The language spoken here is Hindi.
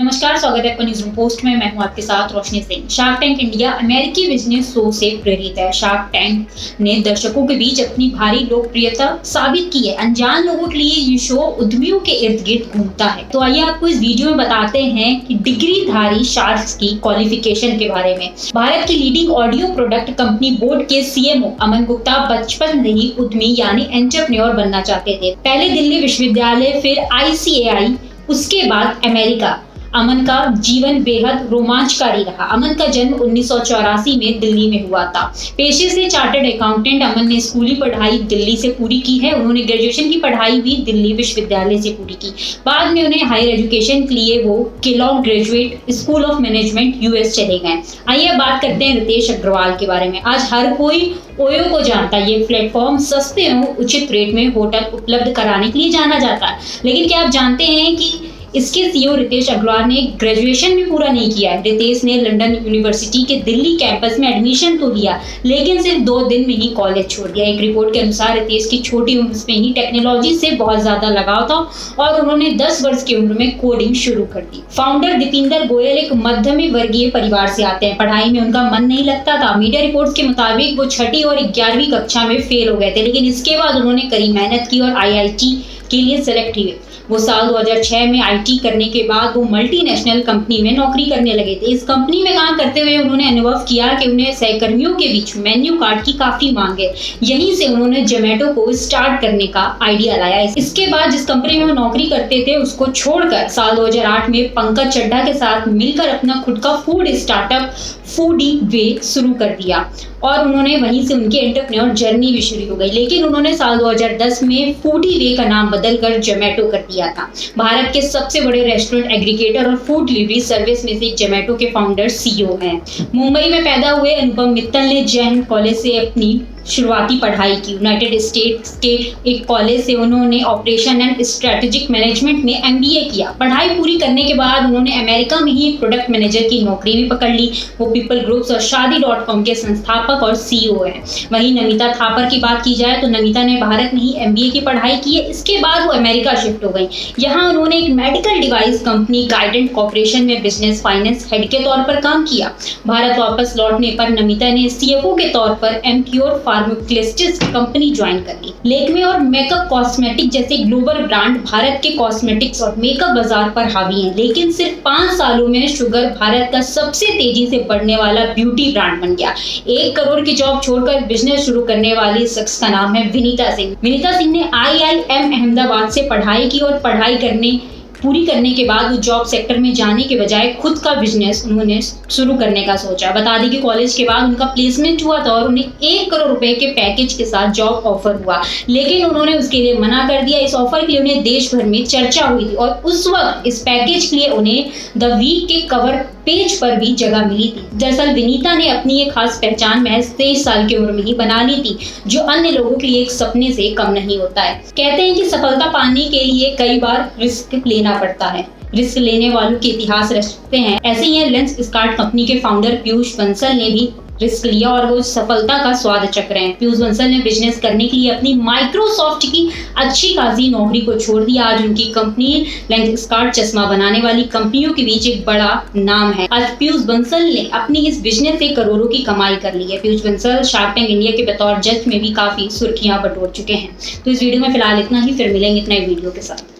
नमस्कार, स्वागत है आपका न्यूज़ रूम पोस्ट में। मैं हूं आपके साथ रोशनी सिंह। शार्क टैंक इंडिया अमेरिकी बिजनेस शो से प्रेरित है। शार्क टैंक ने दर्शकों के बीच अपनी भारी लोकप्रियता साबित की है। अनजान लोगों के लिए ये शो उद्यमियों के इर्द गिर्द घूमता है। तो आइए आपको इस वीडियो में बताते हैं कि डिग्रीधारी शार्क्स की क्वालिफिकेशन के बारे में। भारत की leading audio product company boat के सीएमओ अमन गुप्ता बचपन से ही उद्यमी यानी एंटरप्रेन्योर बनना चाहते थे। पहले दिल्ली विश्वविद्यालय, फिर ICAI, उसके बाद अमेरिका। अमन का जीवन बेहद रोमांचकारी रहा। अमन का जन्म 1984 में दिल्ली में हुआ था। पेशे से चार्टर्ड अकाउंटेंट, अमन ने स्कूली पढ़ाई दिल्ली से पूरी की है। उन्होंने ग्रेजुएशन की पढ़ाई भी दिल्ली विश्वविद्यालय से पूरी की। बाद में उन्हें हायर एजुकेशन के लिए वो Kellogg graduate school of management US चले गए। आइए अब बात करते हैं रितेश अग्रवाल के बारे में। आज हर कोई ओयो को जानता है। ये प्लेटफॉर्म सस्ते एवं उचित रेट में होटल उपलब्ध कराने के लिए जाना जाता है। लेकिन क्या आप जानते हैं कि इसके CEO रितेश अग्रवाल ने ग्रेजुएशन भी पूरा नहीं किया है। रितेश ने लंदन यूनिवर्सिटी के दिल्ली कैंपस में एडमिशन तो लिया, लेकिन सिर्फ 2 दिन में ही कॉलेज छोड़ दिया। एक रिपोर्ट के अनुसार रितेश की छोटी उम्र में ही टेक्नोलॉजी से बहुत ज्यादा लगाव था और उन्होंने 10 वर्ष की उम्र में कोडिंग शुरू कर दी। फाउंडर दीपिंदर गोयल एक मध्यम वर्गीय परिवार से आते हैं। पढ़ाई में उनका मन नहीं लगता था। मीडिया रिपोर्ट्स के मुताबिक वो 6ठी और 11वीं कक्षा में फेल हो गए थे, लेकिन इसके बाद उन्होंने कड़ी मेहनत की और IIT के लिए सेलेक्ट हुए। वो साल 2006 में IT करने के बाद वो मल्टीनेशनल कंपनी में नौकरी करने लगे थे। इस कंपनी में काम करते हुए उन्होंने अनुभव किया कि उन्हें सहकर्मियों के बीच मेन्यू कार्ड की काफी मांग है। यहीं से उन्होंने जोमेटो को स्टार्ट करने का आइडिया लाया। इसके बाद जिस कंपनी में वो नौकरी करते थे उसको छोड़कर साल 2008 में पंकज चड्ढा के साथ मिलकर अपना खुद का फूड स्टार्टअप फूडी वे शुरू कर दिया और उन्होंने वहीं से उनकी एंटरप्रेन्योर जर्नी भी शुरू हो गई। लेकिन उन्होंने साल 2010 में फूडी वे का नाम बदलकर जोमेटो कर दिया था। भारत के सबसे बड़े रेस्टोरेंट एग्रीगेटर और फूड डिलीवरी सर्विस में से जोमेटो के फाउंडर CEO हैं। मुंबई में पैदा हुए अनुपम मित्तल ने जैन कॉलेज से अपनी शुरुआती पढ़ाई की। यूनाइटेड स्टेट्स के एक कॉलेज से उन्होंने ऑपरेशन एंड स्ट्रेटेजिक मैनेजमेंट में MBA किया। पढ़ाई पूरी करने के बाद उन्होंने अमेरिका में ही एक प्रोडक्ट मैनेजर की नौकरी भी पकड़ ली। वो पीपल ग्रुप्स और शादी.com के संस्थापक और CEO हैं। वहीं नमिता थापर की बात की जाए तो नमिता ने भारत में ही MBA की पढ़ाई की है। इसके बाद वो अमेरिका शिफ्ट हो गई। यहाँ उन्होंने एक मेडिकल डिवाइस कंपनी गाइडेंट कॉर्पोरेशन में बिजनेस फाइनेंस हेड के तौर पर काम किया। भारत वापस लौटने पर नमिता ने CFO के तौर पर एमक्योर फार्मास्यूटिकल्स कंपनी ज्वाइन कर ली। लेकमे और मेकअप कॉस्मेटिक जैसे ग्लोबल ब्रांड भारत के कॉस्मेटिक्स और मेकअप बाजार पर हावी हैं। लेकिन सिर्फ 5 सालों में शुगर भारत का सबसे तेजी से बढ़ने वाला ब्यूटी ब्रांड बन गया। 1 करोड़ की जॉब छोड़कर बिजनेस शुरू करने वाली शख्स का नाम है विनीता सिंह। विनीता सिंह ने IIM अहमदाबाद से पढ़ाई की और पढ़ाई पूरी करने के बाद वो जॉब सेक्टर में जाने के बजाय खुद का बिजनेस उन्होंने शुरू करने का सोचा। बता दें कि कॉलेज के बाद उनका प्लेसमेंट हुआ था और उन्हें 1 करोड़ रुपए के पैकेज के साथ जॉब ऑफर हुआ, लेकिन उन्होंने उसके लिए मना कर दिया। इस ऑफर के लिए उन्हें देश भर में चर्चा हुई थी और उस वक्त इस पैकेज के लिए उन्हें द वीक के कवर पेज पर भी जगह मिली थी। दरअसल विनीता ने अपनी एक खास पहचान महज 23 साल की उम्र में ही बना ली थी, जो अन्य लोगों के लिए एक सपने से कम नहीं होता है। कहते हैं कि सफलता पाने के लिए कई बार रिस्क लेना पड़ता है। रिस्क लेने वालों के इतिहास रचते हैं। ऐसे ही लेंसकार्ट कंपनी के फाउंडर पीयूष बंसल ने भी रिस्क लिया और वो सफलता का स्वाद चख रहे हैं। पीयूष बंसल ने बिजनेस करने के लिए अपनी माइक्रोसॉफ्ट की अच्छी खासी नौकरी को छोड़ दिया। आज उनकी कंपनी लेंसकार्ट चश्मा बनाने वाली कंपनियों के बीच एक बड़ा नाम है। आज पीयूष बंसल ने अपनी इस बिजनेस से करोड़ों की कमाई कर ली है। Piyush Bansal shark tank India के बतौर जज में भी काफी सुर्खियां बटोर चुके हैं। तो इस वीडियो में फिलहाल इतना ही, फिर मिलेंगे एक नए वीडियो के साथ।